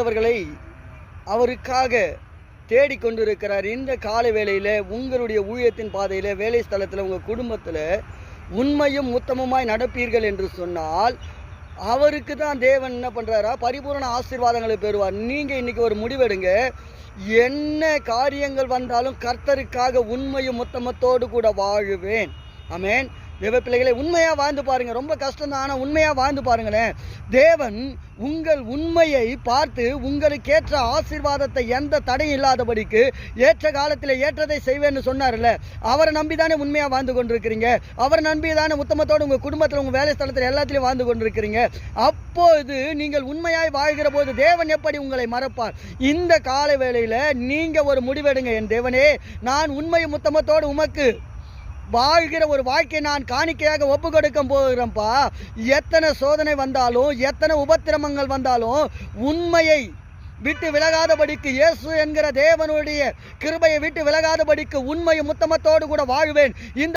அவர்களை அவருக்காக தேடிக்கொண்டிருக்கிறார். இந்த காலை வேளையில் உங்களுடைய ஊழியத்தின் பாதையில், வேலை ஸ்தலத்தில், உங்கள் குடும்பத்தில் உண்மையும் உத்தமமாய் நடப்பீர்கள் என்று சொன்னால் அவருக்கு தான் தேவன் என்ன பண்ணுறாரா, பரிபூரண ஆசீர்வாதங்களை பெறுவார். நீங்கள் இன்றைக்கி ஒரு முடிவெடுங்க. என்ன காரியங்கள் வந்தாலும் கர்த்தருக்காக உண்மையும் உத்தமத்தோடு கூட வாழுவேன். ஆமென். தேவ பிள்ளைகளை, உண்மையாக வாழ்ந்து பாருங்கள். ரொம்ப கஷ்டம் தான், ஆனால் உண்மையாக வாழ்ந்து பாருங்களேன். தேவன் உங்கள் உண்மையை பார்த்து உங்களுக்கேற்ற ஆசீர்வாதத்தை எந்த தடையும் இல்லாதபடிக்கு ஏற்ற காலத்தில் ஏற்றதை செய்வேன்னு சொன்னார்ல, அவரை நம்பி தானே உண்மையாக வாழ்ந்து கொண்டிருக்கிறீங்க. அவரை நம்பி தானே உத்தமத்தோடு உங்கள் குடும்பத்தில், உங்கள் வேலை ஸ்தலத்தில் எல்லாத்திலையும் வாழ்ந்து கொண்டிருக்கிறீங்க. அப்போது நீங்கள் உண்மையாய் வாழ்கிற போது தேவன் எப்படி உங்களை மறப்பார்? இந்த காலை வேளையில் நீங்கள் ஒரு முடிவெடுங்க. என் தேவனே, நான் உண்மையும் உத்தமத்தோடு உமக்கு வாழ்கிற ஒரு வாழ்க்கை நான் காணிக்கையாக ஒப்பு கொடுக்க போகிறேன்ப்பா. எத்தனை சோதனை வந்தாலும், எத்தனை உபத்திரமங்கள் வந்தாலும் உண்மையை விட்டு விலகாதபடிக்கு, இயேசு என்கிற தேவனுடைய கிருபையை விட்டு விலகாதபடிக்கு உண்மையும் உத்தமத்தோடு கூட வாழ்வேன். இந்த